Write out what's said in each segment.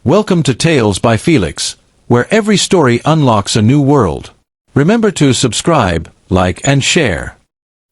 Welcome to Tales by FELIX, where every story unlocks a new world. Remember to subscribe, like and share.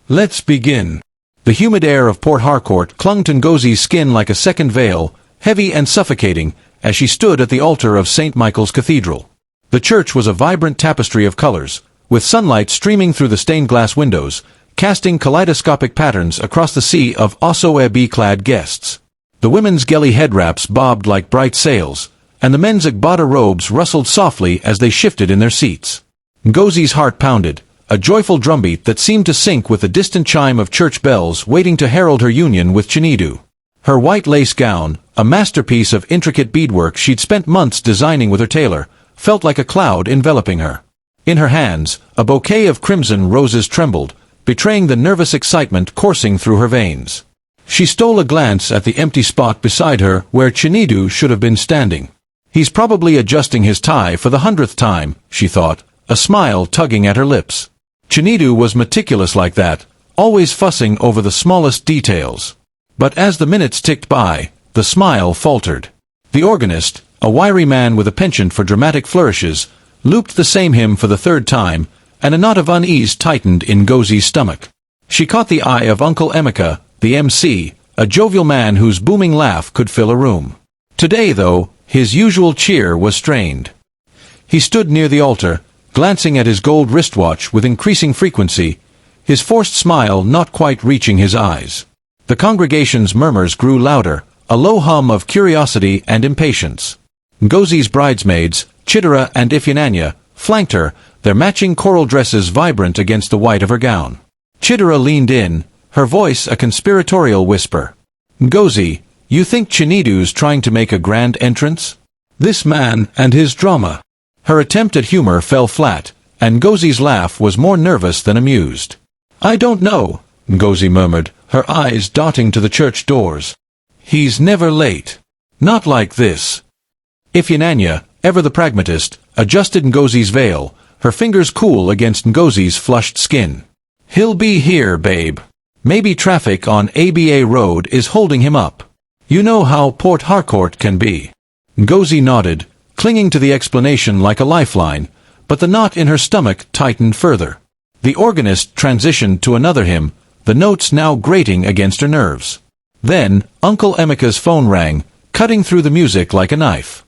Let's begin. The humid air of Port Harcourt clung to Ngozi's skin like a second veil, heavy and suffocating, as she stood at the altar of St. Michael's Cathedral. The church was a vibrant tapestry of colors, with sunlight streaming through the stained glass windows, casting kaleidoscopic patterns across the sea of aso-ebi-clad guests. The women's gele headwraps bobbed like bright sails, and the men's agbada robes rustled softly as they shifted in their seats. Ngozi's heart pounded, a joyful drumbeat that seemed to sync with the distant chime of church bells waiting to herald her union with Chinidu. Her white lace gown, a masterpiece of intricate beadwork she'd spent months designing with her tailor, felt like a cloud enveloping her. In her hands, a bouquet of crimson roses trembled, betraying the nervous excitement coursing through her veins. She stole a glance at the empty spot beside her where Chinidu should have been standing. He's probably adjusting his tie for the 100th time, she thought, a smile tugging at her lips. Chinidu was meticulous like that, always fussing over the smallest details. But as the minutes ticked by, the smile faltered. The organist, a wiry man with a penchant for dramatic flourishes, looped the same hymn for the 3rd time, and a knot of unease tightened in Ngozi's stomach. She caught the eye of Uncle Emeka, the MC, a jovial man whose booming laugh could fill a room. Today, though, his usual cheer was strained. He stood near the altar, glancing at his gold wristwatch with increasing frequency, his forced smile not quite reaching his eyes. The congregation's murmurs grew louder, a low hum of curiosity and impatience. Ngozi's bridesmaids, Chidera and Ifeanyi, flanked her, their matching coral dresses vibrant against the white of her gown. Chidera leaned in, her voice a conspiratorial whisper. "Ngozi, you think Chinidu's trying to make a grand entrance? This man and his drama." Her attempt at humor fell flat, and Ngozi's laugh was more nervous than amused. "I don't know," Ngozi murmured, her eyes darting to the church doors. "He's never late. Not like this." Ifeanyi, ever the pragmatist, adjusted Ngozi's veil, her fingers cool against Ngozi's flushed skin. "He'll be here, babe. Maybe traffic on ABA Road is holding him up. You know how Port Harcourt can be." Ngozi nodded, clinging to the explanation like a lifeline, but the knot in her stomach tightened further. The organist transitioned to another hymn, the notes now grating against her nerves. Then, Uncle Emeka's phone rang, cutting through the music like a knife.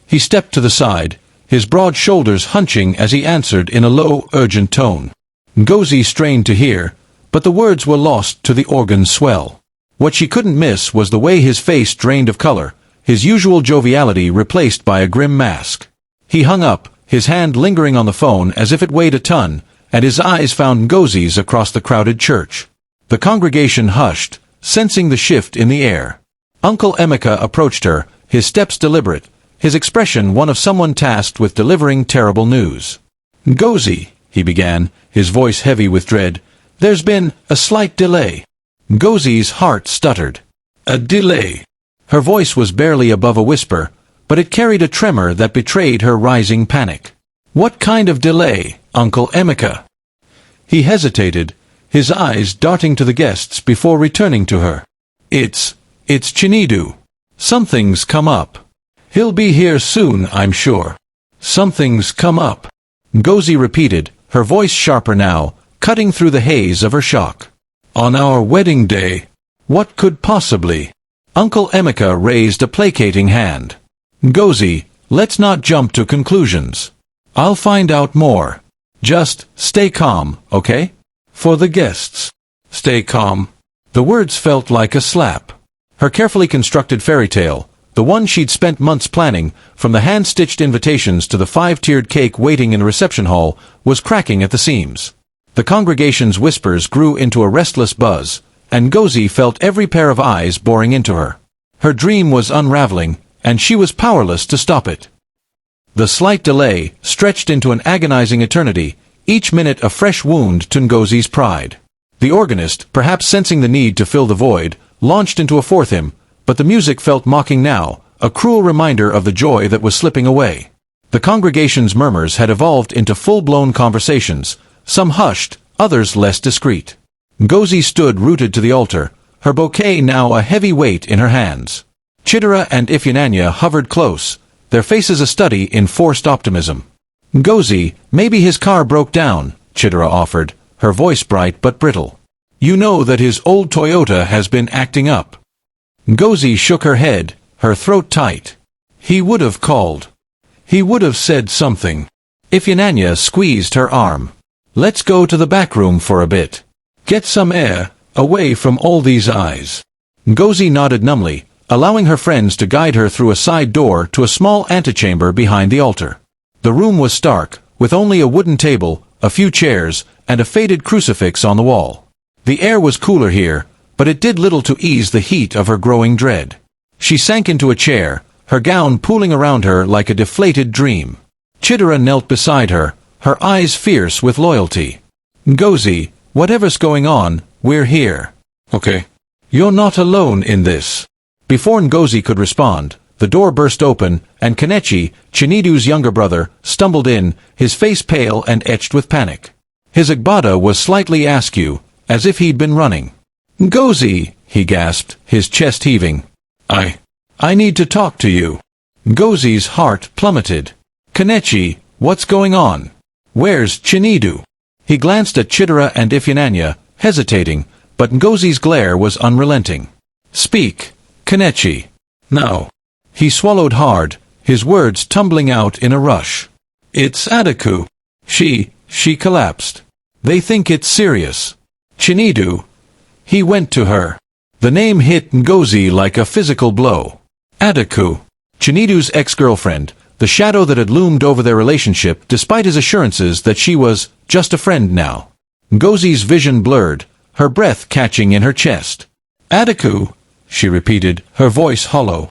He stepped to the side, his broad shoulders hunching as he answered in a low, urgent tone. Ngozi strained to hear, but the words were lost to the organ's swell. What she couldn't miss was the way his face drained of color, his usual joviality replaced by a grim mask. He hung up, his hand lingering on the phone as if it weighed a ton, and his eyes found Ngozi's across the crowded church. The congregation hushed, sensing the shift in the air. Uncle Emeka approached her, his steps deliberate, his expression one of someone tasked with delivering terrible news. "Ngozi," he began, his voice heavy with dread, "there's been a slight delay." Ngozi's heart stuttered. "A delay?" Her voice was barely above a whisper, but it carried a tremor that betrayed her rising panic. "What kind of delay, Uncle Emeka?" He hesitated, his eyes darting to the guests before returning to her. It's Chinidu. Something's come up. He'll be here soon, I'm sure." "Something's come up," Ngozi repeated, her voice sharper now, cutting through the haze of her shock. "On our wedding day? What could possibly?" Uncle Emeka raised a placating hand. "Ngozi, let's not jump to conclusions. I'll find out more. Just stay calm, okay? For the guests. Stay calm." The words felt like a slap. Her carefully constructed fairy tale, the one she'd spent months planning, from the hand-stitched invitations to the 5-tiered cake waiting in the reception hall, was cracking at the seams. The congregation's whispers grew into a restless buzz, and Ngozi felt every pair of eyes boring into her. Her dream was unraveling, and she was powerless to stop it. The slight delay stretched into an agonizing eternity, each minute a fresh wound to Ngozi's pride. The organist, perhaps sensing the need to fill the void, launched into a 4th hymn, but the music felt mocking now, a cruel reminder of the joy that was slipping away. The congregation's murmurs had evolved into full-blown conversations, some hushed, others less discreet. Ngozi stood rooted to the altar, her bouquet now a heavy weight in her hands. Chidera and Ifeananya hovered close, their faces a study in forced optimism. Ngozi, maybe his car broke down, Chidera offered, her voice bright but brittle. You know that his old Toyota has been acting up. Ngozi shook her head, her throat tight. He would have called. He would have said something. Ifeananya squeezed her arm. Let's go to the back room for a bit. Get some air, away from all these eyes. Ngozi nodded numbly, allowing her friends to guide her through a side door to a small antechamber behind the altar. The room was stark, with only a wooden table, a few chairs, and a faded crucifix on the wall. The air was cooler here, but it did little to ease the heat of her growing dread. She sank into a chair, her gown pooling around her like a deflated dream. Chidera knelt beside her, her eyes fierce with loyalty. Ngozi, whatever's going on, we're here. Okay. You're not alone in this. Before Ngozi could respond, the door burst open, and Kenichi, Chinidu's younger brother, stumbled in, his face pale and etched with panic. His agbada was slightly askew, as if he'd been running. Ngozi, he gasped, his chest heaving. I need to talk to you. Ngozi's heart plummeted. Kenichi, what's going on? Where's Chinidu? He glanced at Chidera and Ifeananya, hesitating, but Ngozi's glare was unrelenting. Speak, Kenichi. No. He swallowed hard, his words tumbling out in a rush. It's Adaku. She collapsed. They think it's serious. Chinidu. He went to her. The name hit Ngozi like a physical blow. Adaku. Chinidu's ex-girlfriend, the shadow that had loomed over their relationship despite his assurances that she was just a friend now. Ngozi's vision blurred, her breath catching in her chest. Adaku, she repeated, her voice hollow.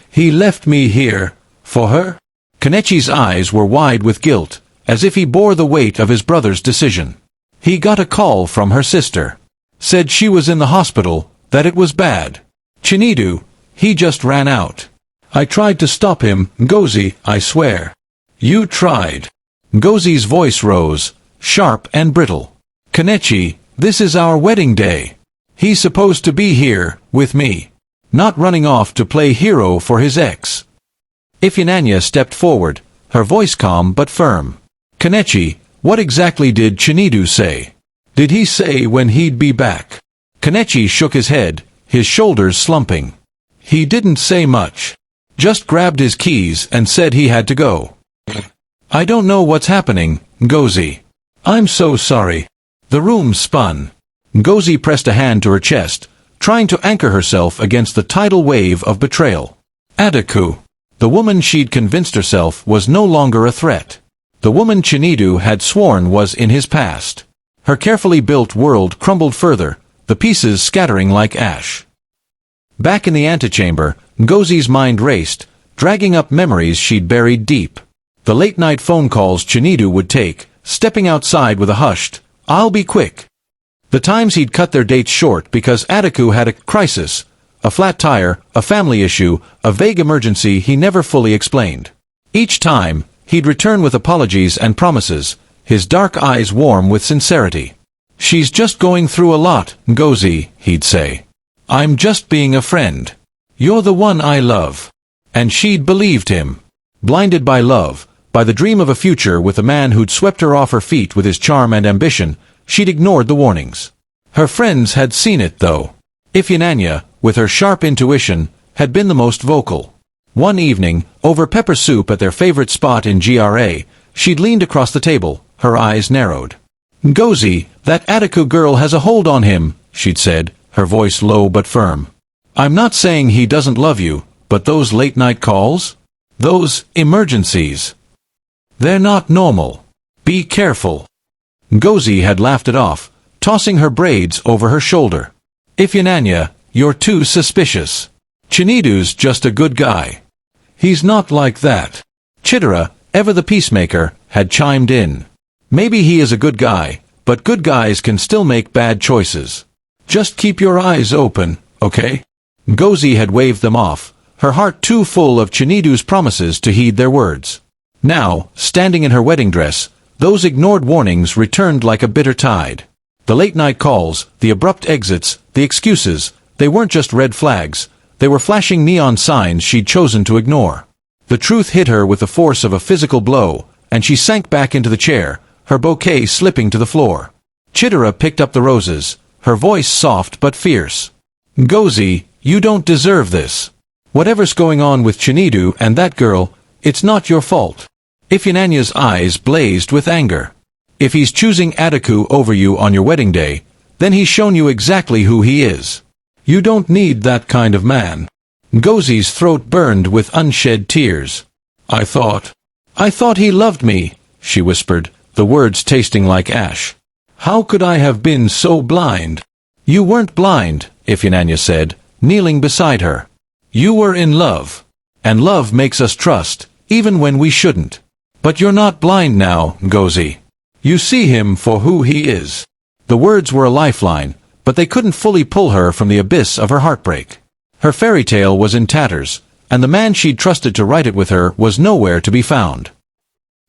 He left me here, for her? Kenichi's eyes were wide with guilt, as if he bore the weight of his brother's decision. He got a call from her sister. Said she was in the hospital, that it was bad. Chinidu, he just ran out. I tried to stop him, Ngozi, I swear. You tried. Ngozi's voice rose, sharp and brittle. Kenichi, this is our wedding day. He's supposed to be here, with me. Not running off to play hero for his ex. Ifeananya stepped forward, her voice calm but firm. Kenichi, what exactly did Chinidu say? Did he say when he'd be back? Kenichi shook his head, his shoulders slumping. He didn't say much. Just grabbed his keys and said he had to go. I don't know what's happening, Ngozi. I'm so sorry. The room spun. Ngozi pressed a hand to her chest, trying to anchor herself against the tidal wave of betrayal. Adaku. The woman she'd convinced herself was no longer a threat. The woman Chinidu had sworn was in his past. Her carefully built world crumbled further, the pieces scattering like ash. Back in the antechamber, Ngozi's mind raced, dragging up memories she'd buried deep. The late-night phone calls Chinidu would take, stepping outside with a hushed, "I'll be quick." The times he'd cut their dates short because Adaku had a crisis, a flat tire, a family issue, a vague emergency he never fully explained. Each time, he'd return with apologies and promises, his dark eyes warm with sincerity. She's just going through a lot, Ngozi, he'd say. I'm just being a friend. You're the one I love. And she'd believed him. Blinded by love, by the dream of a future with a man who'd swept her off her feet with his charm and ambition, she'd ignored the warnings. Her friends had seen it, though. Ifeananya, with her sharp intuition, had been the most vocal. One evening, over pepper soup at their favorite spot in GRA, she'd leaned across the table, her eyes narrowed. Ngozi, that Adaku girl has a hold on him, she'd said, her voice low but firm. I'm not saying he doesn't love you, but those late-night calls? Those emergencies. They're not normal. Be careful. Ngozi had laughed it off, tossing her braids over her shoulder. Ifeananya, you're too suspicious. Chinidu's just a good guy. He's not like that. Chidera, ever the peacemaker, had chimed in. Maybe he is a good guy, but good guys can still make bad choices. Just keep your eyes open, okay? Ngozi had waved them off, her heart too full of Chinidu's promises to heed their words. Now, standing in her wedding dress, those ignored warnings returned like a bitter tide. The late-night calls, the abrupt exits, the excuses, they weren't just red flags, They were flashing neon signs she'd chosen to ignore. The truth hit her with the force of a physical blow, and she sank back into the chair, her bouquet slipping to the floor. Chidera picked up the roses, her voice soft but fierce. Ngozi, you don't deserve this. Whatever's going on with Chinidu and that girl, it's not your fault. Ifeanyi's eyes blazed with anger. If he's choosing Adaku over you on your wedding day, then he's shown you exactly who he is. You don't need that kind of man. Ngozi's throat burned with unshed tears. I thought he loved me, she whispered, the words tasting like ash. How could I have been so blind? You weren't blind, Ifeanyi said, kneeling beside her. You were in love. And love makes us trust, even when we shouldn't. But you're not blind now, Ngozi. You see him for who he is. The words were a lifeline, but they couldn't fully pull her from the abyss of her heartbreak. Her fairy tale was in tatters, and the man she'd trusted to write it with her was nowhere to be found.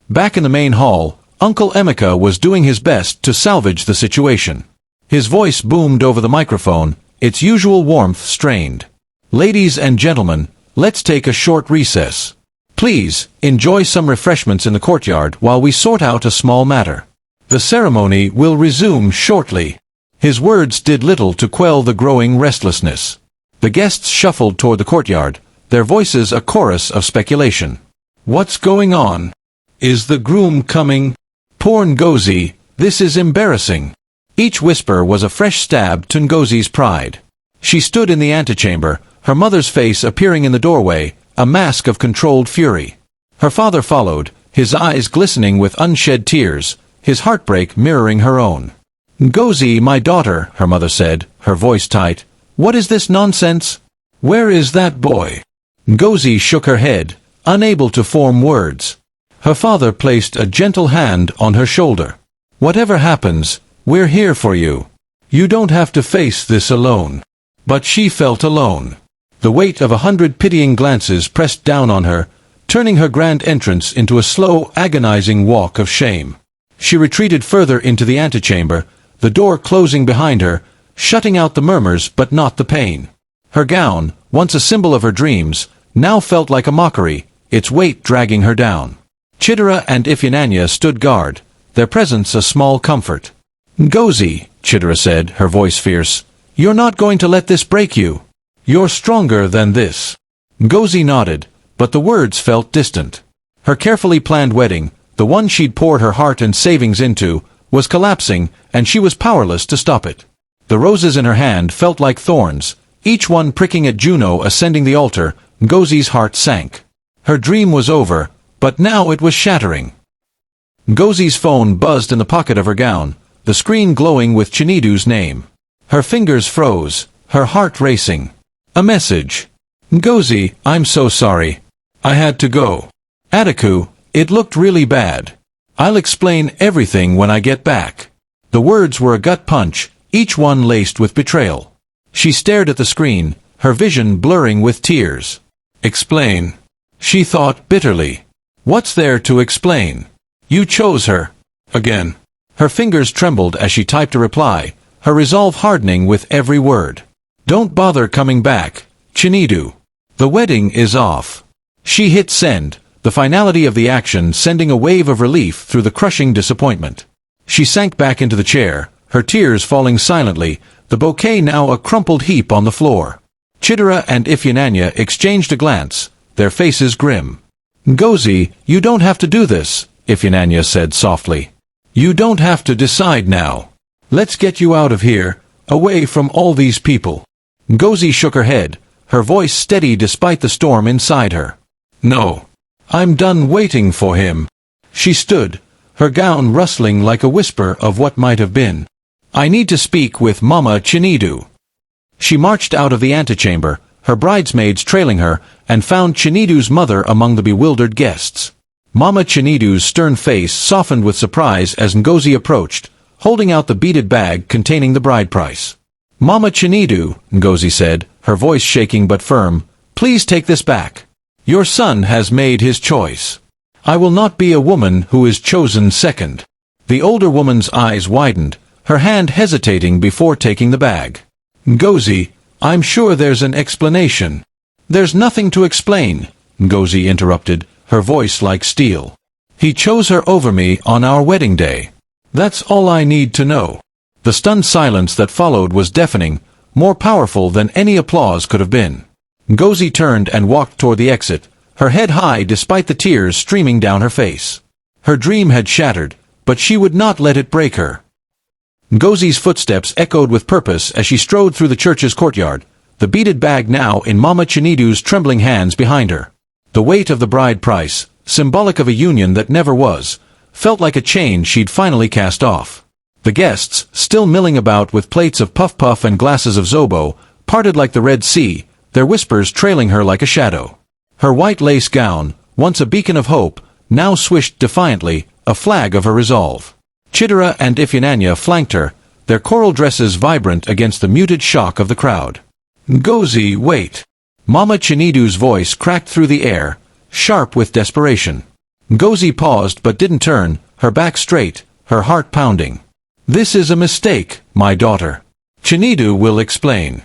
Back in the main hall, Uncle Emeka was doing his best to salvage the situation. His voice boomed over the microphone, its usual warmth strained. Ladies and gentlemen, let's take a short recess. Please, enjoy some refreshments in the courtyard while we sort out a small matter. The ceremony will resume shortly. His words did little to quell the growing restlessness. The guests shuffled toward the courtyard, their voices a chorus of speculation. What's going on? Is the groom coming? Poor Ngozi, this is embarrassing. Each whisper was a fresh stab to Ngozi's pride. She stood in the antechamber, her mother's face appearing in the doorway, a mask of controlled fury. Her father followed, his eyes glistening with unshed tears, his heartbreak mirroring her own. Ngozi, my daughter, her mother said, her voice tight. What is this nonsense? Where is that boy? Ngozi shook her head, unable to form words. Her father placed a gentle hand on her shoulder. Whatever happens, we're here for you. You don't have to face this alone. But she felt alone. The weight of 100 pitying glances pressed down on her, turning her grand entrance into a slow, agonizing walk of shame. She retreated further into the antechamber, the door closing behind her, shutting out the murmurs but not the pain. Her gown, once a symbol of her dreams, now felt like a mockery, its weight dragging her down. Chidera and Ifeanyi stood guard, their presence a small comfort. Ngozi, Chidera said, her voice fierce, you're not going to let this break you. You're stronger than this. Ngozi nodded, but the words felt distant. Her carefully planned wedding, the one she'd poured her heart and savings into, was collapsing, and she was powerless to stop it. The roses in her hand felt like thorns, each one pricking at Juno ascending the altar. Ngozi's heart sank. Her dream was over, but now it was shattering. Ngozi's phone buzzed in the pocket of her gown, the screen glowing with Chinidu's name. Her fingers froze, her heart racing. A message. Ngozi, I'm so sorry. I had to go. Adaku, it looked really bad. I'll explain everything when I get back. The words were a gut punch, each one laced with betrayal. She stared at the screen, her vision blurring with tears. Explain. She thought bitterly. What's there to explain? You chose her. Again. Her fingers trembled as she typed a reply, her resolve hardening with every word. Don't bother coming back, Chinidu. The wedding is off. She hit send, the finality of the action sending a wave of relief through the crushing disappointment. She sank back into the chair, her tears falling silently, the bouquet now a crumpled heap on the floor. Chidera and Ifeanyi exchanged a glance, their faces grim. Ngozi, you don't have to do this, Ifeanyi said softly. You don't have to decide now. Let's get you out of here, away from all these people. Ngozi shook her head, her voice steady despite the storm inside her. No. I'm done waiting for him. She stood, her gown rustling like a whisper of what might have been. I need to speak with Mama Chinidu. She marched out of the antechamber, her bridesmaids trailing her, and found Chinidu's mother among the bewildered guests. Mama Chinidu's stern face softened with surprise as Ngozi approached, holding out the beaded bag containing the bride price. Mama Chinidu, Ngozi said, her voice shaking but firm, please take this back. Your son has made his choice. I will not be a woman who is chosen second. The older woman's eyes widened, her hand hesitating before taking the bag. Ngozi, I'm sure there's an explanation. There's nothing to explain, Ngozi interrupted, her voice like steel. He chose her over me on our wedding day. That's all I need to know. The stunned silence that followed was deafening, more powerful than any applause could have been. Ngozi turned and walked toward the exit, her head high despite the tears streaming down her face. Her dream had shattered, but she would not let it break her. Ngozi's footsteps echoed with purpose as she strode through the church's courtyard, the beaded bag now in Mama Chinidu's trembling hands behind her. The weight of the bride price, symbolic of a union that never was, felt like a chain she'd finally cast off. The guests, still milling about with plates of puff-puff and glasses of zobo, parted like the Red Sea, their whispers trailing her like a shadow. Her white lace gown, once a beacon of hope, now swished defiantly, a flag of her resolve. Chidera and Ifeanyi flanked her, their coral dresses vibrant against the muted shock of the crowd. Ngozi, wait. Mama Chinidu's voice cracked through the air, sharp with desperation. Ngozi paused but didn't turn, her back straight, her heart pounding. This is a mistake, my daughter. Chinidu will explain.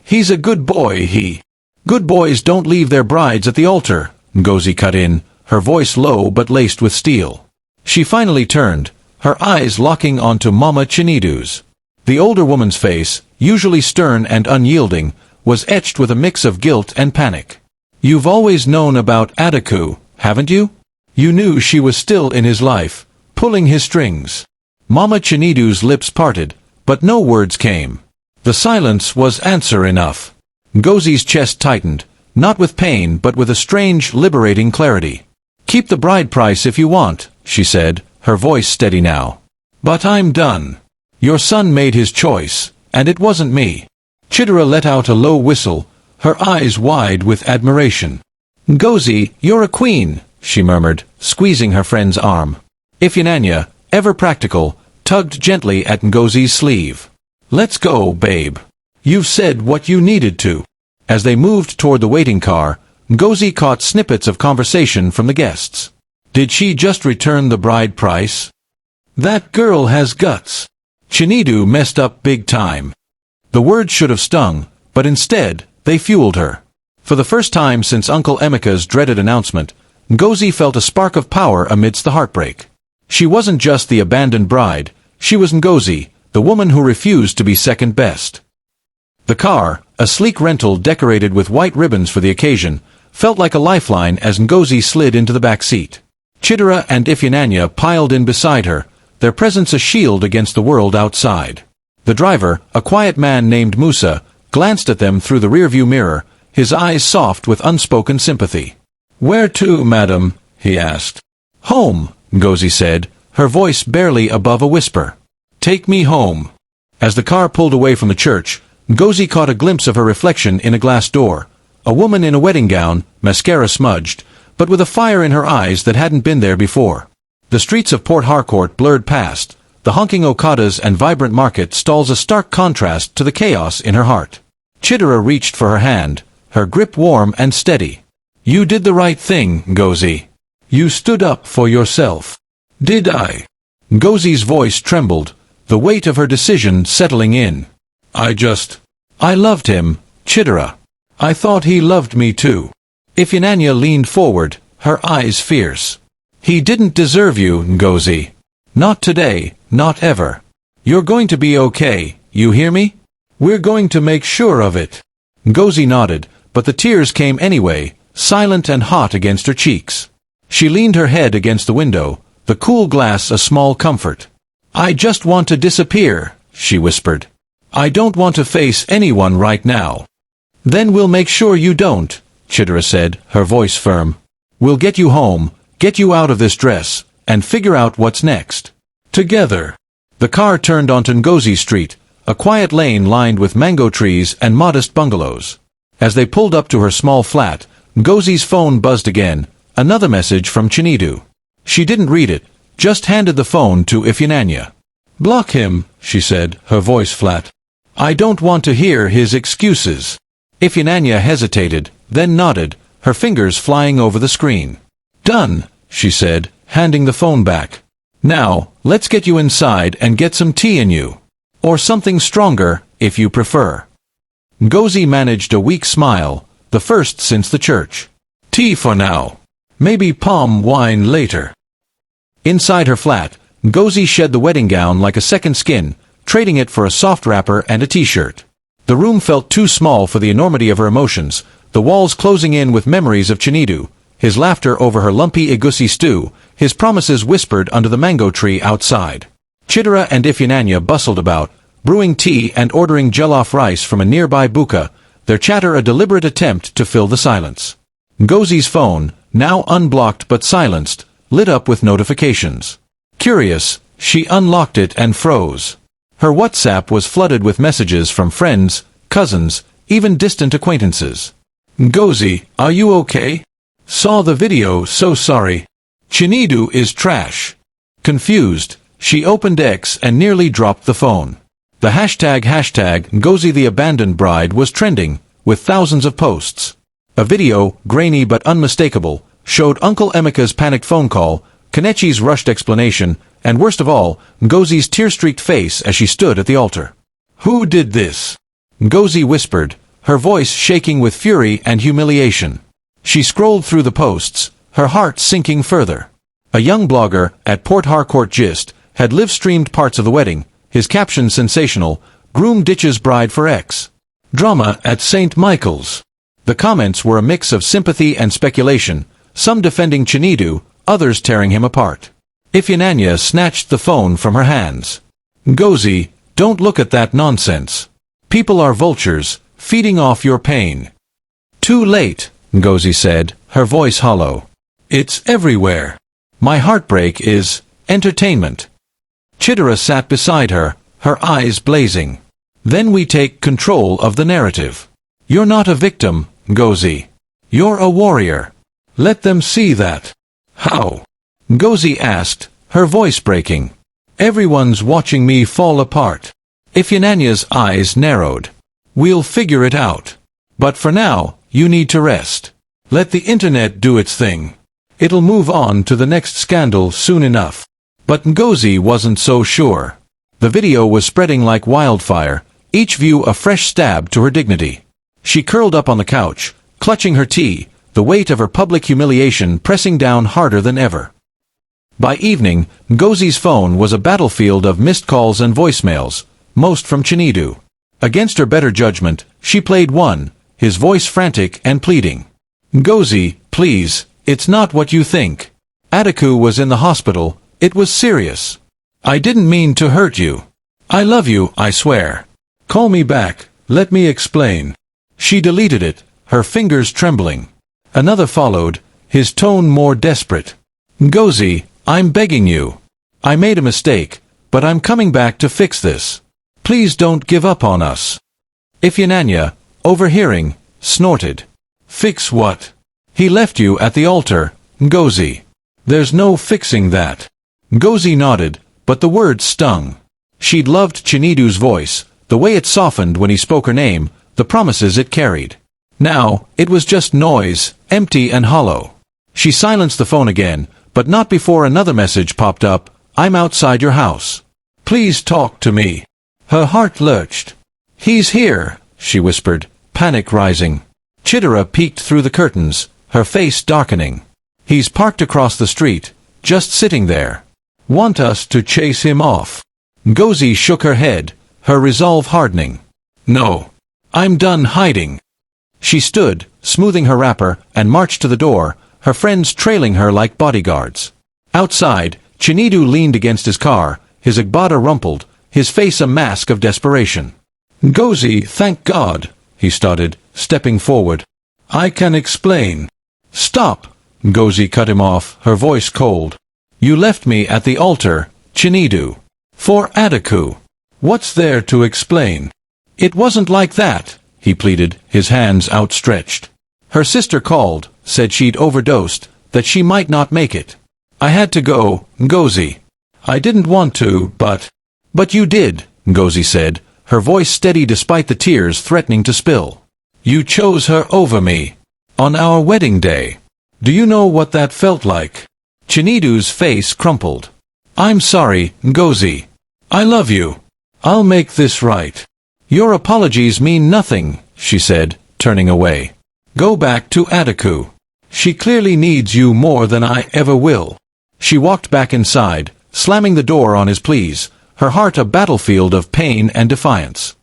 He's a good boy, he. Good boys don't leave their brides at the altar, Ngozi cut in, her voice low but laced with steel. She finally turned, her eyes locking onto Mama Chinidu's. The older woman's face, usually stern and unyielding, was etched with a mix of guilt and panic. You've always known about Adaku, haven't you? You knew she was still in his life, pulling his strings. Mama Chinidu's lips parted, but no words came. The silence was answer enough. Ngozi's chest tightened, not with pain but with a strange, liberating clarity. Keep the bride price if you want, she said, her voice steady now. But I'm done. Your son made his choice, and it wasn't me. Chidera let out a low whistle, her eyes wide with admiration. Ngozi, you're a queen, she murmured, squeezing her friend's arm. Ifeanyi, ever practical, tugged gently at Ngozi's sleeve. Let's go, babe. You've said what you needed to. As they moved toward the waiting car, Ngozi caught snippets of conversation from the guests. Did she just return the bride price? That girl has guts. Chinidu messed up big time. The words should have stung, but instead, they fueled her. For the first time since Uncle Emeka's dreaded announcement, Ngozi felt a spark of power amidst the heartbreak. She wasn't just the abandoned bride, she was Ngozi, the woman who refused to be second best. The car, a sleek rental decorated with white ribbons for the occasion, felt like a lifeline as Ngozi slid into the back seat. Chidera and Ifeanyi piled in beside her, their presence a shield against the world outside. The driver, a quiet man named Musa, glanced at them through the rearview mirror, his eyes soft with unspoken sympathy. "Where to, madam?" he asked. "Home," Ngozi said, her voice barely above a whisper. "Take me home." As the car pulled away from the church, Ngozi caught a glimpse of her reflection in a glass door, a woman in a wedding gown, mascara smudged, but with a fire in her eyes that hadn't been there before. The streets of Port Harcourt blurred past, the honking okadas and vibrant market stalls a stark contrast to the chaos in her heart. Chidera reached for her hand, her grip warm and steady. "You did the right thing, Ngozi. You stood up for yourself." "Did I?" Ngozi's voice trembled, the weight of her decision settling in. I loved him, Chidera. I thought he loved me too." Ifeanyi leaned forward, her eyes fierce. "He didn't deserve you, Ngozi. Not today, not ever. You're going to be okay, you hear me? We're going to make sure of it." Ngozi nodded, but the tears came anyway, silent and hot against her cheeks. She leaned her head against the window, the cool glass a small comfort. "I just want to disappear," she whispered. "I don't want to face anyone right now." "Then we'll make sure you don't," Chidera said, her voice firm. "We'll get you home, get you out of this dress, and figure out what's next. Together." The car turned onto Ngozi Street, a quiet lane lined with mango trees and modest bungalows. As they pulled up to her small flat, Ngozi's phone buzzed again, another message from Chinidu. She didn't read it, just handed the phone to Ifeanyi. "Block him," she said, her voice flat. "I don't want to hear his excuses." Ifeanyi hesitated, then nodded, her fingers flying over the screen. "Done," she said, handing the phone back. "Now, let's get you inside and get some tea in you. Or something stronger, if you prefer." Ngozi managed a weak smile, the first since the church. Tea for now. Maybe palm wine later. Inside her flat, Ngozi shed the wedding gown like a second skin, trading it for a soft wrapper and a t-shirt. The room felt too small for the enormity of her emotions, the walls closing in with memories of Chinidu, his laughter over her lumpy egusi stew, his promises whispered under the mango tree outside. Chidera and Ifeanyi bustled about, brewing tea and ordering jollof rice from a nearby buka, their chatter a deliberate attempt to fill the silence. Ngozi's phone, now unblocked but silenced, lit up with notifications. Curious, she unlocked it and froze. Her WhatsApp was flooded with messages from friends, cousins, even distant acquaintances. Ngozi, are you okay? Saw the video, so sorry. Chinidu is trash. Confused, she opened X and nearly dropped the phone. The hashtag Ngozi the abandoned bride was trending, with thousands of posts. A video, grainy but unmistakable, showed Uncle Emeka's panicked phone call, Kanechi's rushed explanation, and worst of all, Ngozi's tear-streaked face as she stood at the altar. Who did this? Ngozi whispered, her voice shaking with fury and humiliation. She scrolled through the posts, her heart sinking further. A young blogger, at Port Harcourt Gist, had live-streamed parts of the wedding, his caption sensational, groom ditches bride for X. Drama at St. Michael's. The comments were a mix of sympathy and speculation, some defending Chinidu, others tearing him apart. Ifeanyi snatched the phone from her hands. Ngozi, don't look at that nonsense. People are vultures, feeding off your pain. Too late, Ngozi said, her voice hollow. It's everywhere. My heartbreak is entertainment. Chidera sat beside her, her eyes blazing. Then we take control of the narrative. You're not a victim, Ngozi. You're a warrior. Let them see that. How? Ngozi asked, her voice breaking. Everyone's watching me fall apart. Ifeanyi's eyes narrowed. We'll figure it out. But for now, you need to rest. Let the internet do its thing. It'll move on to the next scandal soon enough. But Ngozi wasn't so sure. The video was spreading like wildfire, each view a fresh stab to her dignity. She curled up on the couch, clutching her tea, the weight of her public humiliation pressing down harder than ever. By evening, Ngozi's phone was a battlefield of missed calls and voicemails, most from Chinidu. Against her better judgment, she played one, his voice frantic and pleading. Ngozi, please, it's not what you think. Adaku was in the hospital, it was serious. I didn't mean to hurt you. I love you, I swear. Call me back, let me explain. She deleted it, her fingers trembling. Another followed, his tone more desperate. Ngozi, I'm begging you. I made a mistake, but I'm coming back to fix this. Please don't give up on us. Ifeanyi, overhearing, snorted. Fix what? He left you at the altar, Ngozi. There's no fixing that. Ngozi nodded, but the words stung. She'd loved Chinidu's voice, the way it softened when he spoke her name, the promises it carried. Now, it was just noise, empty and hollow. She silenced the phone again, but not before another message popped up, I'm outside your house. Please talk to me. Her heart lurched. He's here, she whispered, panic rising. Chidera peeked through the curtains, her face darkening. He's parked across the street, just sitting there. Want us to chase him off? Ngozi shook her head, her resolve hardening. No. I'm done hiding. She stood, smoothing her wrapper, and marched to the door, her friends trailing her like bodyguards. Outside, Chinidu leaned against his car, his agbada rumpled, his face a mask of desperation. Ngozi, thank God, he stuttered, stepping forward. I can explain. Stop, Ngozi cut him off, her voice cold. You left me at the altar, Chinidu. For Adaku. What's there to explain? It wasn't like that, he pleaded, his hands outstretched. Her sister called, said she'd overdosed, that she might not make it. I had to go, Ngozi. I didn't want to, but... But you did, Ngozi said, her voice steady despite the tears threatening to spill. You chose her over me. On our wedding day. Do you know what that felt like? Chinidu's face crumpled. I'm sorry, Ngozi. I love you. I'll make this right. Your apologies mean nothing, she said, turning away. Go back to Adaku. She clearly needs you more than I ever will. She walked back inside, slamming the door on his pleas, her heart a battlefield of pain and defiance.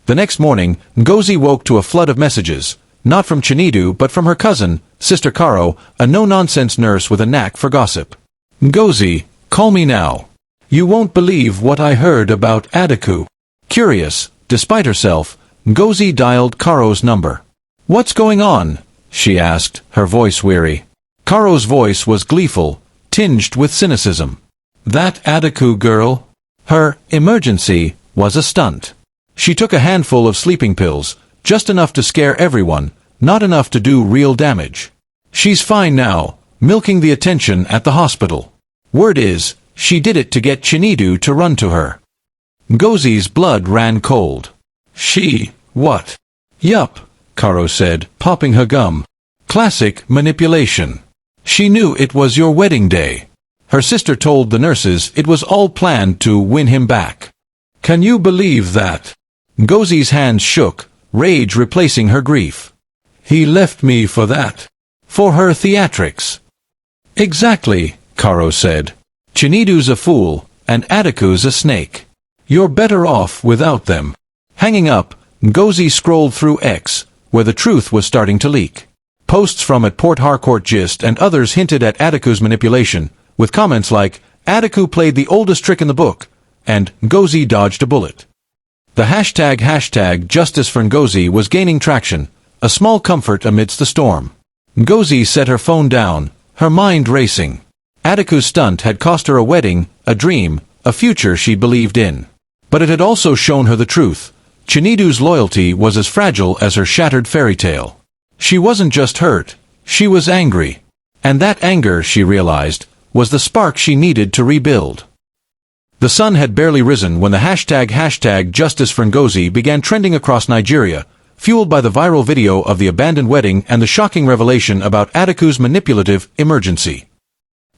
The next morning, Ngozi woke to a flood of messages, not from Chinidu but from her cousin, Sister Karo, a no-nonsense nurse with a knack for gossip. Ngozi, call me now. You won't believe what I heard about Adaku. Curious, despite herself, Ngozi dialed Karo's number. What's going on? She asked, her voice weary. Karo's voice was gleeful, tinged with cynicism. That Adaku girl? Her emergency was a stunt. She took a handful of sleeping pills, just enough to scare everyone, not enough to do real damage. She's fine now, milking the attention at the hospital. Word is, she did it to get Chinidu to run to her. Ngozi's blood ran cold. She, what? Yup, Karo said, popping her gum. Classic manipulation. She knew it was your wedding day. Her sister told the nurses it was all planned to win him back. Can you believe that? Ngozi's hands shook, rage replacing her grief. He left me for that. For her theatrics. Exactly, Karo said. Chinidu's a fool, and Adaku's a snake. You're better off without them. Hanging up, Ngozi scrolled through X, where the truth was starting to leak. Posts from at Port Harcourt Gist and others hinted at Adaku's manipulation, with comments like, Adaku played the oldest trick in the book, and Ngozi dodged a bullet. The hashtag Justice for Ngozi was gaining traction, a small comfort amidst the storm. Ngozi set her phone down, her mind racing. Adaku's stunt had cost her a wedding, a dream, a future she believed in. But it had also shown her the truth. Chinidu's loyalty was as fragile as her shattered fairy tale. She wasn't just hurt, she was angry. And that anger, she realized, was the spark she needed to rebuild. The sun had barely risen when the hashtag Justice for Ngozi began trending across Nigeria, fueled by the viral video of the abandoned wedding and the shocking revelation about Adaku's manipulative emergency.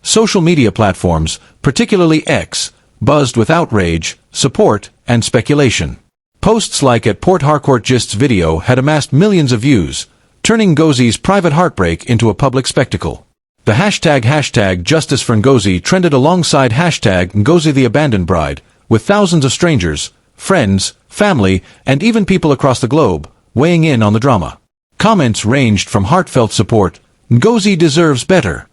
Social media platforms, particularly X, buzzed with outrage, support, and speculation. Posts like at Port Harcourt Gist's video had amassed millions of views, turning Ngozi's private heartbreak into a public spectacle. The hashtag Justice for Ngozi trended alongside hashtag Ngozi the Abandoned Bride, with thousands of strangers, friends, family, and even people across the globe, weighing in on the drama. Comments ranged from heartfelt support, Ngozi deserves better,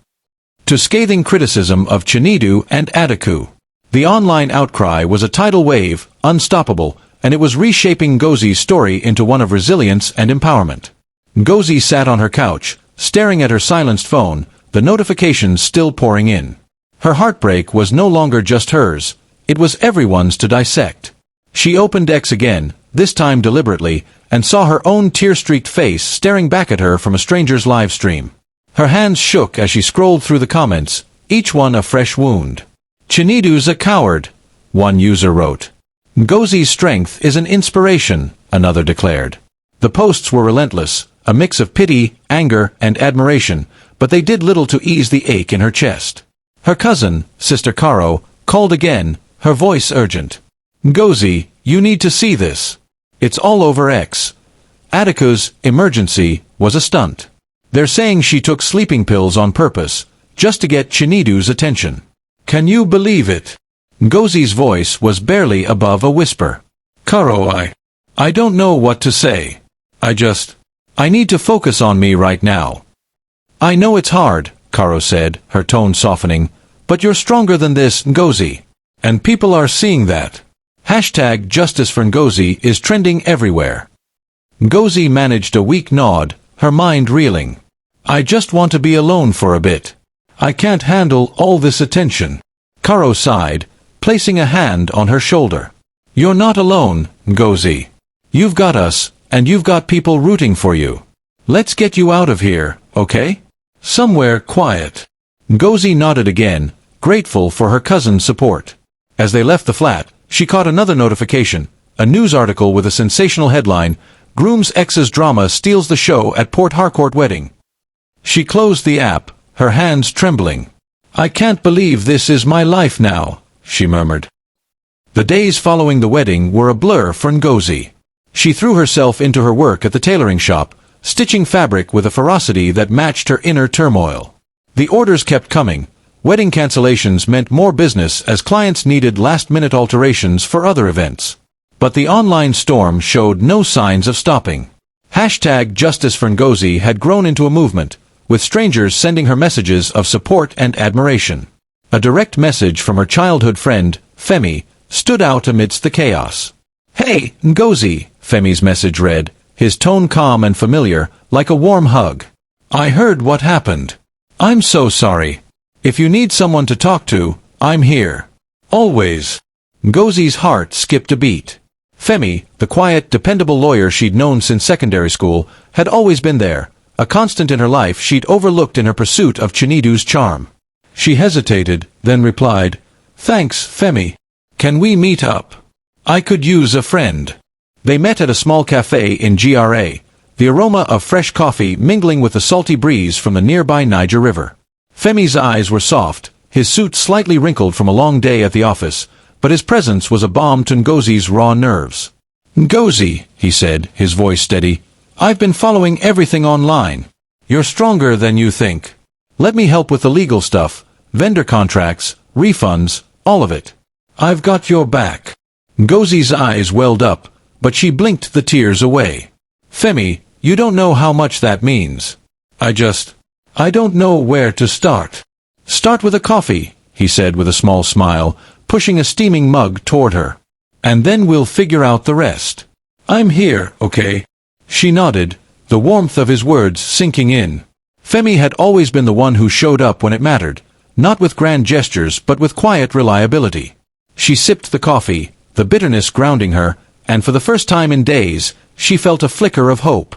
to scathing criticism of Chinidu and Adaku. The online outcry was a tidal wave, unstoppable, and it was reshaping Ngozi's story into one of resilience and empowerment. Ngozi sat on her couch, staring at her silenced phone, the notifications still pouring in. Her heartbreak was no longer just hers, it was everyone's to dissect. She opened X again, this time deliberately, and saw her own tear-streaked face staring back at her from a stranger's live stream. Her hands shook as she scrolled through the comments, each one a fresh wound. Chinidu's a coward, one user wrote. Ngozi's strength is an inspiration, another declared. The posts were relentless, a mix of pity, anger, and admiration, but they did little to ease the ache in her chest. Her cousin, Sister Karo, called again, her voice urgent. Ngozi, you need to see this. It's all over X. Adaku's emergency was a stunt. They're saying she took sleeping pills on purpose, just to get Chinidu's attention. Can you believe it? Ngozi's voice was barely above a whisper. Karo, I don't know what to say. I need to focus on me right now. I know it's hard, Karo said, her tone softening, but you're stronger than this, Ngozi. And people are seeing that. Hashtag Justice for Ngozi is trending everywhere. Ngozi managed a weak nod, her mind reeling. I just want to be alone for a bit. I can't handle all this attention. Karo sighed, placing a hand on her shoulder. You're not alone, Ngozi. You've got us, and you've got people rooting for you. Let's get you out of here, okay? Somewhere quiet. Ngozi nodded again, grateful for her cousin's support. As they left the flat, she caught another notification, a news article with a sensational headline, Groom's ex's drama steals the show at Port Harcourt wedding. She closed the app, her hands trembling. I can't believe this is my life now, she murmured. The days following the wedding were a blur for Ngozi. She threw herself into her work at the tailoring shop, stitching fabric with a ferocity that matched her inner turmoil. The orders kept coming. Wedding cancellations meant more business as clients needed last-minute alterations for other events. But the online storm showed no signs of stopping. #Justice for Ngozi had grown into a movement, with strangers sending her messages of support and admiration. A direct message from her childhood friend, Femi, stood out amidst the chaos. "Hey, Ngozi," Femi's message read, his tone calm and familiar, like a warm hug. "I heard what happened. I'm so sorry. If you need someone to talk to, I'm here. Always." Ngozi's heart skipped a beat. Femi, the quiet, dependable lawyer she'd known since secondary school, had always been there, a constant in her life she'd overlooked in her pursuit of Chinidu's charm. She hesitated, then replied, "Thanks, Femi. Can we meet up? I could use a friend." They met at a small cafe in GRA, the aroma of fresh coffee mingling with the salty breeze from the nearby Niger River. Femi's eyes were soft, his suit slightly wrinkled from a long day at the office, but his presence was a balm to Ngozi's raw nerves. "Ngozi," he said, his voice steady, "I've been following everything online. You're stronger than you think. Let me help with the legal stuff, vendor contracts, refunds, all of it. I've got your back." Ngozi's eyes welled up, but she blinked the tears away. "Femi, you don't know how much that means. I don't know where to start." "Start with a coffee," he said with a small smile, pushing a steaming mug toward her. "And then we'll figure out the rest. I'm here, okay?" She nodded, the warmth of his words sinking in. Femi had always been the one who showed up when it mattered, not with grand gestures but with quiet reliability. She sipped the coffee, the bitterness grounding her, and for the first time in days, she felt a flicker of hope.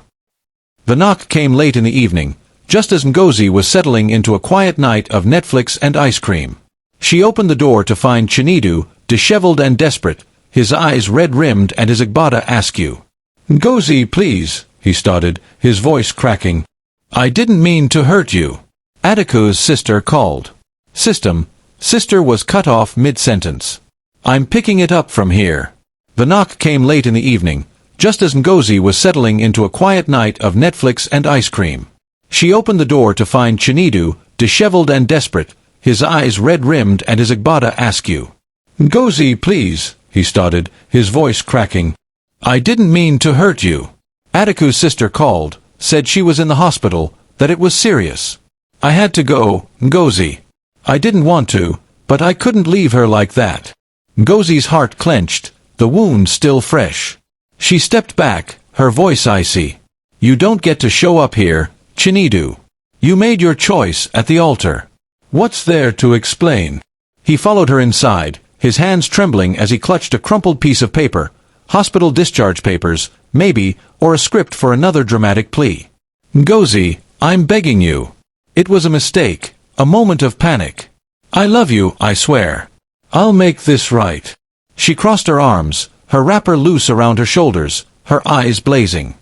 The knock came late in the evening, just as Ngozi was settling into a quiet night of Netflix and ice cream. She opened the door to find Chinidu, disheveled and desperate, his eyes red-rimmed and his agbada askew. "Ngozi, please," he started, his voice cracking. "I didn't mean to hurt you." Adaku's sister called. Sister was cut off mid-sentence. "I'm picking it up from here." The knock came late in the evening, just as Ngozi was settling into a quiet night of Netflix and ice cream. She opened the door to find Chinidu, disheveled and desperate, his eyes red-rimmed and his agbada askew. "Ngozi, please," he started, his voice cracking. "I didn't mean to hurt you." Adaku's sister called, said she was in the hospital, that it was serious. "I had to go, Ngozi. I didn't want to, but I couldn't leave her like that." Ngozi's heart clenched, the wound still fresh. She stepped back, her voice icy. "You don't get to show up here, Chinidu. You made your choice at the altar. What's there to explain?" He followed her inside, his hands trembling as he clutched a crumpled piece of paper, hospital discharge papers, maybe, or a script for another dramatic plea. "Ngozi, I'm begging you. It was a mistake, a moment of panic. I love you, I swear. I'll make this right." She crossed her arms, her wrapper loose around her shoulders, her eyes blazing.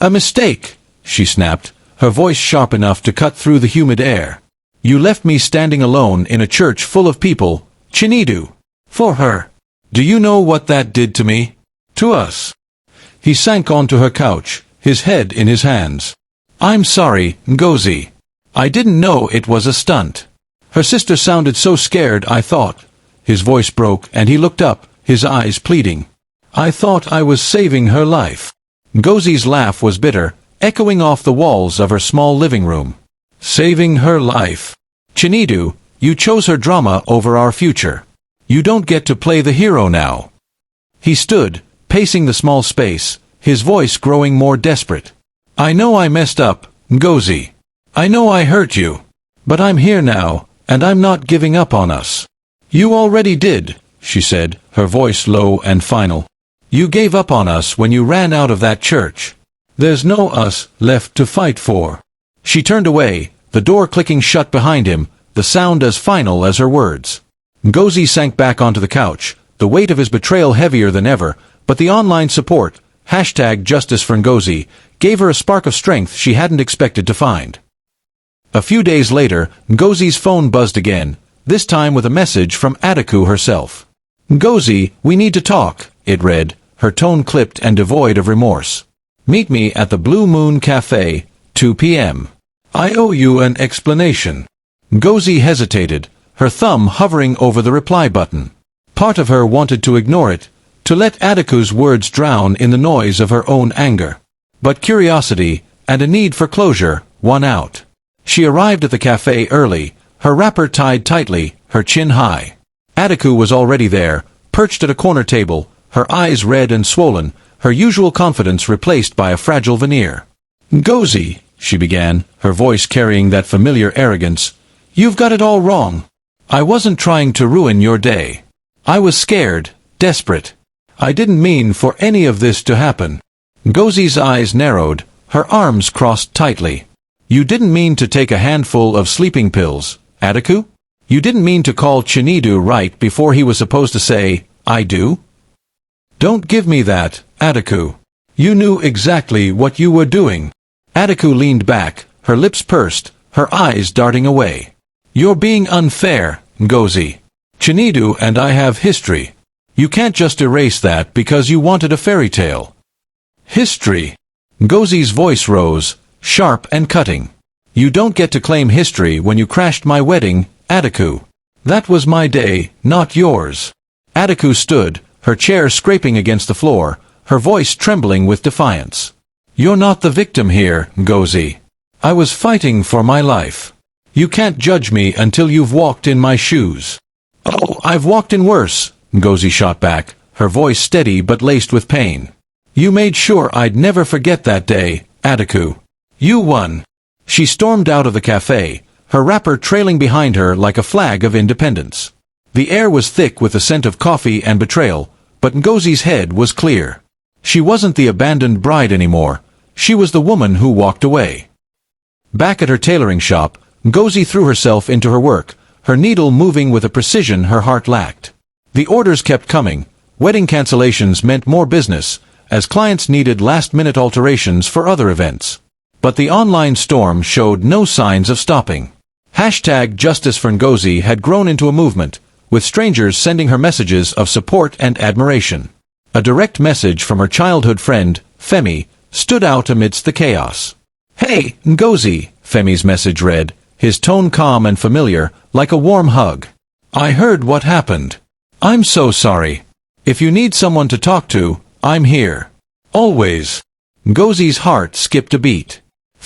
"A mistake," she snapped, her voice sharp enough to cut through the humid air. "You left me standing alone in a church full of people, Chinidu. For her. Do you know what that did to me? To us." He sank onto her couch, his head in his hands. "I'm sorry, Ngozi. I didn't know it was a stunt." Her sister sounded so scared I thought. His voice broke and he looked up, his eyes pleading. "I thought I was saving her life." Ngozi's laugh was bitter, echoing off the walls of her small living room. "Saving her life. Chinidu, you chose her drama over our future. You don't get to play the hero now." He stood, pacing the small space, his voice growing more desperate. "I know I messed up, Ngozi. I know I hurt you. But I'm here now, and I'm not giving up on us." "You already did," she said, her voice low and final. "You gave up on us when you ran out of that church. There's no us left to fight for." She turned away, the door clicking shut behind him, the sound as final as her words. Ngozi sank back onto the couch, the weight of his betrayal heavier than ever, but the online support, #Justice for Ngozi, gave her a spark of strength she hadn't expected to find. A few days later, Ngozi's phone buzzed again, this time with a message from Adaku herself. "Ngozi, we need to talk," it read, her tone clipped and devoid of remorse. "Meet me at the Blue Moon Cafe, 2 p.m. I owe you an explanation." Ngozi hesitated, her thumb hovering over the reply button. Part of her wanted to ignore it, to let Adaku's words drown in the noise of her own anger. But curiosity, and a need for closure, won out. She arrived at the cafe early, her wrapper tied tightly, her chin high. Adaku was already there, perched at a corner table, her eyes red and swollen, her usual confidence replaced by a fragile veneer. "Ngozi," she began, her voice carrying that familiar arrogance, "you've got it all wrong. I wasn't trying to ruin your day. I was scared, desperate. I didn't mean for any of this to happen." Ngozi's eyes narrowed, her arms crossed tightly. "You didn't mean to take a handful of sleeping pills, Adaku? You didn't mean to call Chinidu right before he was supposed to say, 'I do'? Don't give me that, Adaku. You knew exactly what you were doing." Adaku leaned back, her lips pursed, her eyes darting away. "You're being unfair, Ngozi. Chinidu and I have history. You can't just erase that because you wanted a fairy tale." "History?" Ngozi's voice rose, sharp and cutting. "You don't get to claim history when you crashed my wedding, Adaku. That was my day, not yours." Adaku stood, her chair scraping against the floor, her voice trembling with defiance. "You're not the victim here, Ngozi. I was fighting for my life. You can't judge me until you've walked in my shoes." "Oh, I've walked in worse," Ngozi shot back, her voice steady but laced with pain. "You made sure I'd never forget that day, Adaku. You won." She stormed out of the cafe, her wrapper trailing behind her like a flag of independence. The air was thick with the scent of coffee and betrayal, but Ngozi's head was clear. She wasn't the abandoned bride anymore. She was the woman who walked away. Back at her tailoring shop, Ngozi threw herself into her work, her needle moving with a precision her heart lacked. The orders kept coming. Wedding cancellations meant more business, as clients needed last-minute alterations for other events. But the online storm showed no signs of stopping. #Justice for Ngozi had grown into a movement, with strangers sending her messages of support and admiration. A direct message from her childhood friend, Femi, stood out amidst the chaos. "Hey, Ngozi," Femi's message read, his tone calm and familiar, like a warm hug. "I heard what happened. I'm so sorry. If you need someone to talk to, I'm here. Always." Ngozi's heart skipped a beat.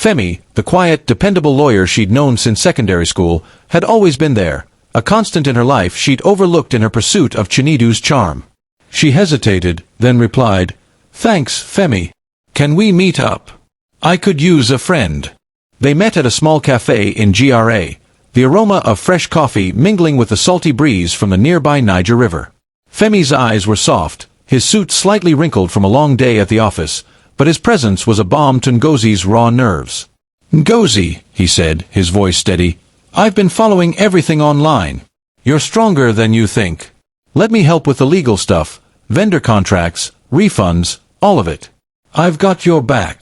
Femi, the quiet, dependable lawyer she'd known since secondary school, had always been there, a constant in her life she'd overlooked in her pursuit of Chinidu's charm. She hesitated, then replied, "Thanks, Femi. Can we meet up? I could use a friend." They met at a small cafe in GRA, the aroma of fresh coffee mingling with the salty breeze from the nearby Niger River. Femi's eyes were soft, his suit slightly wrinkled from a long day at the office, but his presence was a balm to Ngozi's raw nerves. "Ngozi," he said, his voice steady, "I've been following everything online. You're stronger than you think. Let me help with the legal stuff, vendor contracts, refunds, all of it. I've got your back."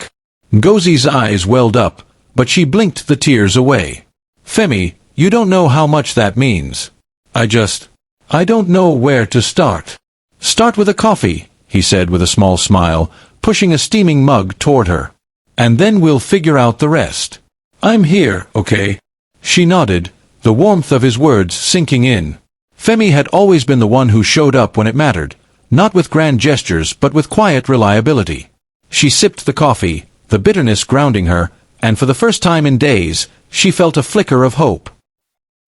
Ngozi's eyes welled up, but she blinked the tears away. "Femi, you don't know how much that means. I don't know where to start." "Start with a coffee," he said with a small smile, pushing a steaming mug toward her. "And then we'll figure out the rest. I'm here, okay?" She nodded, the warmth of his words sinking in. Femi had always been the one who showed up when it mattered, not with grand gestures but with quiet reliability. She sipped the coffee, the bitterness grounding her, and for the first time in days, she felt a flicker of hope.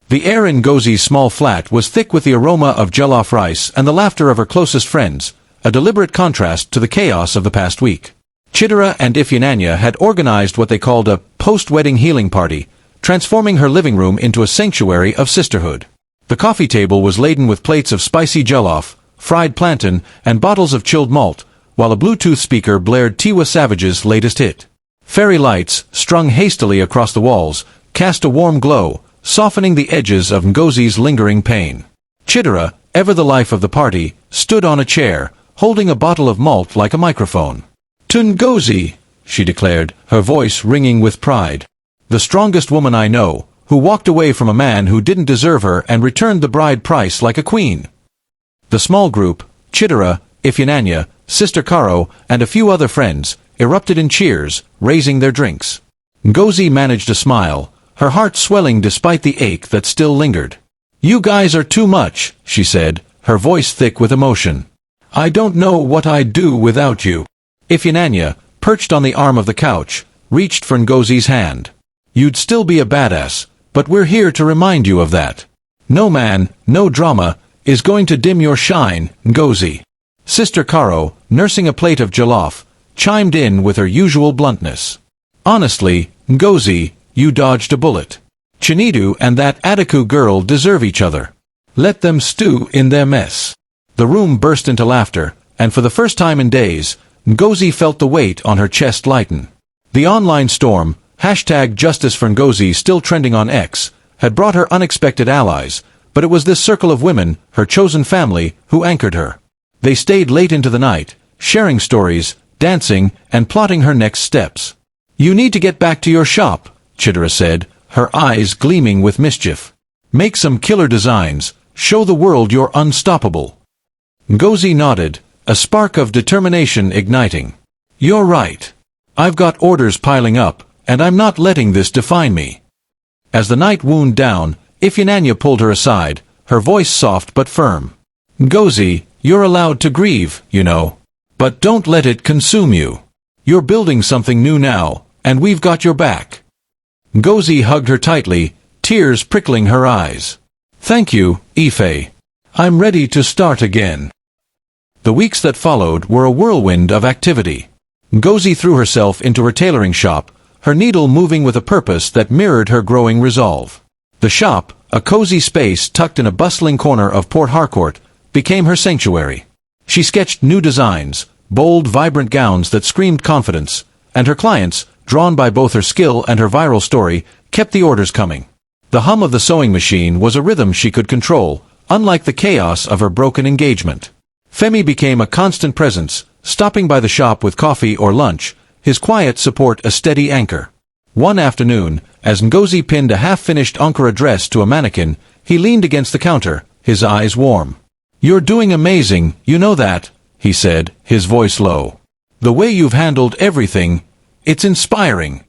The air in Ngozi's small flat was thick with the aroma of jollof rice and the laughter of her closest friends, a deliberate contrast to the chaos of the past week. Chidera and Ifeananya had organized what they called a post-wedding healing party, transforming her living room into a sanctuary of sisterhood. The coffee table was laden with plates of spicy jollof, fried plantain, and bottles of chilled malt, while a Bluetooth speaker blared Tiwa Savage's latest hit. Fairy lights, strung hastily across the walls, cast a warm glow, softening the edges of Ngozi's lingering pain. Chidera, ever the life of the party, stood on a chair, holding a bottle of malt like a microphone. "To Ngozi," she declared, her voice ringing with pride. "The strongest woman I know, who walked away from a man who didn't deserve her and returned the bride price like a queen." The small group, Chidera, Ifeanyi, Sister Caro, and a few other friends, erupted in cheers, raising their drinks. Ngozi managed a smile, her heart swelling despite the ache that still lingered. "You guys are too much," she said, her voice thick with emotion. "I don't know what I'd do without you." Ifeanyi, perched on the arm of the couch, reached for Ngozi's hand. "You'd still be a badass, but we're here to remind you of that. No man, no drama, is going to dim your shine, Ngozi." Sister Caro, nursing a plate of jollof, chimed in with her usual bluntness. "Honestly, Ngozi, you dodged a bullet. Chinidu and that Adaku girl deserve each other. Let them stew in their mess." The room burst into laughter, and for the first time in days, Ngozi felt the weight on her chest lighten. The online storm, #JusticeForNgozi still trending on X, had brought her unexpected allies, but it was this circle of women, her chosen family, who anchored her. They stayed late into the night, sharing stories, dancing, and plotting her next steps. "You need to get back to your shop," Chidera said, her eyes gleaming with mischief. "Make some killer designs, show the world you're unstoppable." Ngozi nodded, a spark of determination igniting. "You're right. I've got orders piling up, and I'm not letting this define me." As the night wound down, Ifeanyi pulled her aside, her voice soft but firm. "Ngozi, you're allowed to grieve, you know. But don't let it consume you. You're building something new now, and we've got your back." Ngozi hugged her tightly, tears prickling her eyes. "Thank you, Ife. I'm ready to start again." The weeks that followed were a whirlwind of activity. Ngozi threw herself into her tailoring shop, her needle moving with a purpose that mirrored her growing resolve. The shop, a cozy space tucked in a bustling corner of Port Harcourt, became her sanctuary. She sketched new designs, bold, vibrant gowns that screamed confidence, and her clients, drawn by both her skill and her viral story, kept the orders coming. The hum of the sewing machine was a rhythm she could control, unlike the chaos of her broken engagement. Femi became a constant presence, stopping by the shop with coffee or lunch, his quiet support a steady anchor. One afternoon, as Ngozi pinned a half-finished Ankara dress to a mannequin, he leaned against the counter, his eyes warm. "You're doing amazing, you know that," he said, his voice low. "The way you've handled everything, it's inspiring."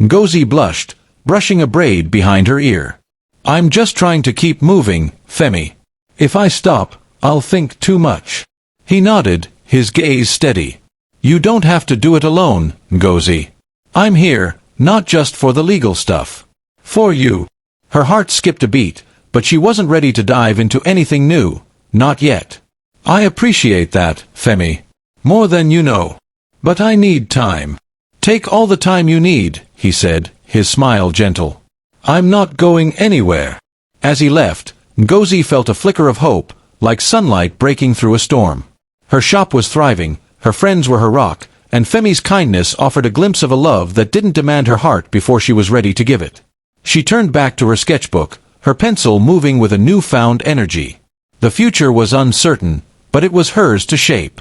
Ngozi blushed, brushing a braid behind her ear. "I'm just trying to keep moving, Femi. If I stop, I'll think too much." He nodded, his gaze steady. "You don't have to do it alone, Ngozi. I'm here, not just for the legal stuff. For you." Her heart skipped a beat, but she wasn't ready to dive into anything new, not yet. "I appreciate that, Femi. More than you know. But I need time." "Take all the time you need," he said, his smile gentle. "I'm not going anywhere." As he left, Ngozi felt a flicker of hope, like sunlight breaking through a storm. Her shop was thriving, her friends were her rock, and Femi's kindness offered a glimpse of a love that didn't demand her heart before she was ready to give it. She turned back to her sketchbook, her pencil moving with a newfound energy. The future was uncertain, but it was hers to shape.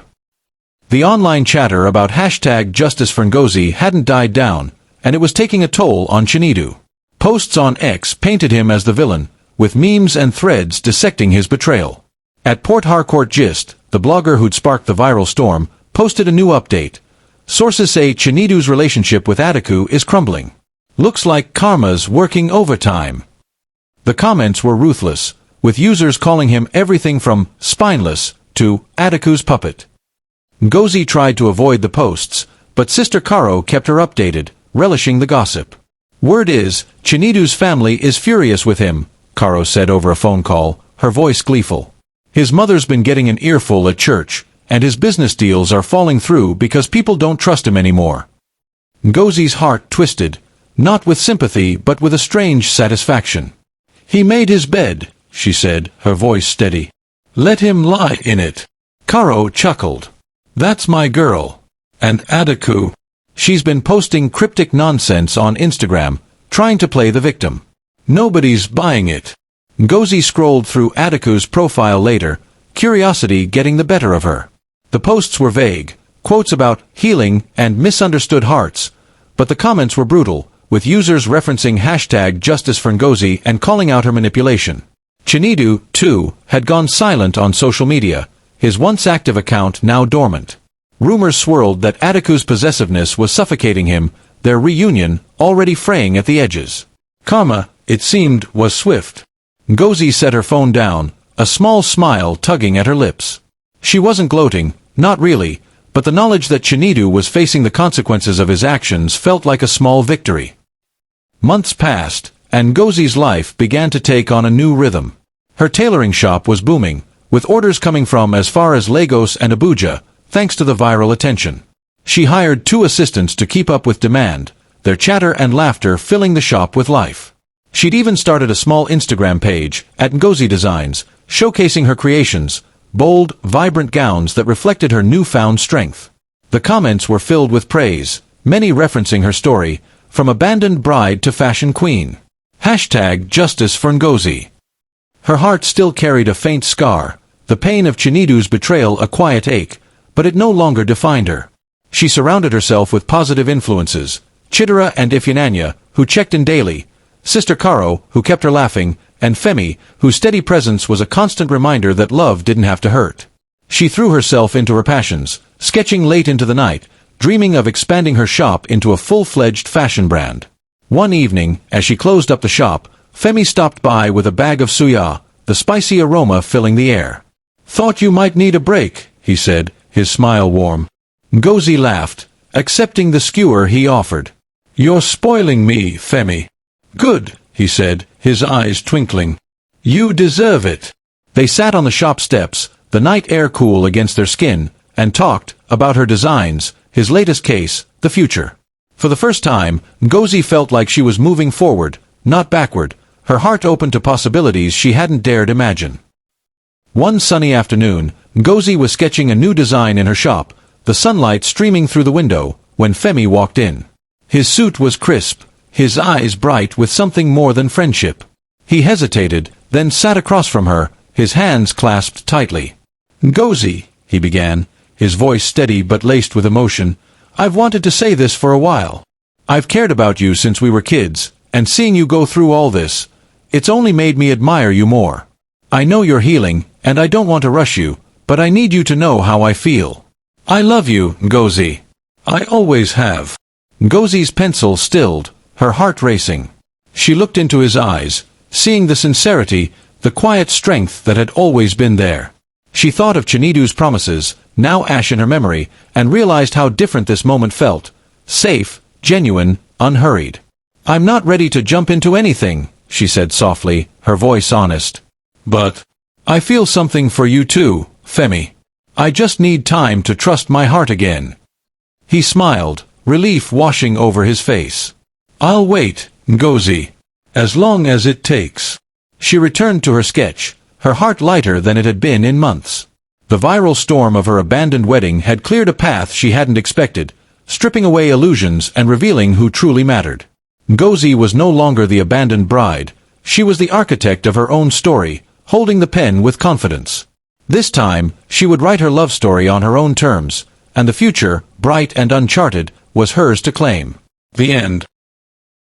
The online chatter about #JusticeForNgozi hadn't died down, and it was taking a toll on Chinidu. Posts on X painted him as the villain, with memes and threads dissecting his betrayal. At Port Harcourt Gist, the blogger who'd sparked the viral storm, posted a new update. Sources say Chinidu's relationship with Adaku is crumbling. "Looks like karma's working overtime." The comments were ruthless, with users calling him everything from spineless to Adaku's puppet. Ngozi tried to avoid the posts, but Sister Caro kept her updated, relishing the gossip. "Word is, Chinidu's family is furious with him," Caro said over a phone call, her voice gleeful. "His mother's been getting an earful at church, and his business deals are falling through because people don't trust him anymore." Ngozi's heart twisted, not with sympathy but with a strange satisfaction. "He made his bed," she said, her voice steady. "Let him lie in it." Caro chuckled. "That's my girl. And Adaku. She's been posting cryptic nonsense on Instagram, trying to play the victim. Nobody's buying it." Ngozi scrolled through Adaku's profile later, curiosity getting the better of her. The posts were vague, quotes about healing and misunderstood hearts, but the comments were brutal, with users referencing #JusticeForNgozi and calling out her manipulation. Chinidu, too, had gone silent on social media, his once active account now dormant. Rumors swirled that Adaku's possessiveness was suffocating him, their reunion already fraying at the edges. Karma, it seemed, was swift. Ngozi set her phone down, a small smile tugging at her lips. She wasn't gloating, not really, but the knowledge that Chinidu was facing the consequences of his actions felt like a small victory. Months passed, and Ngozi's life began to take on a new rhythm. Her tailoring shop was booming, with orders coming from as far as Lagos and Abuja, thanks to the viral attention. She hired 2 assistants to keep up with demand, their chatter and laughter filling the shop with life. She'd even started a small Instagram page, at Ngozi Designs, showcasing her creations, bold, vibrant gowns that reflected her newfound strength. The comments were filled with praise, many referencing her story, from abandoned bride to fashion queen. #Justice for Ngozi. Her heart still carried a faint scar, the pain of Chinidu's betrayal a quiet ache, but it no longer defined her. She surrounded herself with positive influences, Chidera and Ifeanyi, who checked in daily, Sister Karo, who kept her laughing, and Femi, whose steady presence was a constant reminder that love didn't have to hurt. She threw herself into her passions, sketching late into the night, dreaming of expanding her shop into a full-fledged fashion brand. One evening, as she closed up the shop, Femi stopped by with a bag of suya, the spicy aroma filling the air. "Thought you might need a break," he said, his smile warm. Ngozi laughed, accepting the skewer he offered. "You're spoiling me, Femi." "Good," he said, his eyes twinkling. "You deserve it." They sat on the shop steps, the night air cool against their skin, and talked about her designs, his latest case, the future. For the first time, Ngozi felt like she was moving forward, not backward, her heart open to possibilities she hadn't dared imagine. One sunny afternoon, Ngozi was sketching a new design in her shop, the sunlight streaming through the window, when Femi walked in. His suit was crisp, his eyes bright with something more than friendship. He hesitated, then sat across from her, his hands clasped tightly. "Ngozi," he began, his voice steady but laced with emotion, "I've wanted to say this for a while. I've cared about you since we were kids, and seeing you go through all this, it's only made me admire you more. I know you're healing, and I don't want to rush you, but I need you to know how I feel. I love you, Ngozi. I always have." Ngozi's pencil stilled, her heart racing. She looked into his eyes, seeing the sincerity, the quiet strength that had always been there. She thought of Chinidu's promises, now ash in her memory, and realized how different this moment felt. Safe, genuine, unhurried. "I'm not ready to jump into anything," she said softly, her voice honest. "But I feel something for you too, Femi. I just need time to trust my heart again." He smiled, relief washing over his face. "I'll wait, Ngozi. As long as it takes." She returned to her sketch, her heart lighter than it had been in months. The viral storm of her abandoned wedding had cleared a path she hadn't expected, stripping away illusions and revealing who truly mattered. Ngozi was no longer the abandoned bride, she was the architect of her own story, holding the pen with confidence. This time, she would write her love story on her own terms, and the future, bright and uncharted, was hers to claim. The end.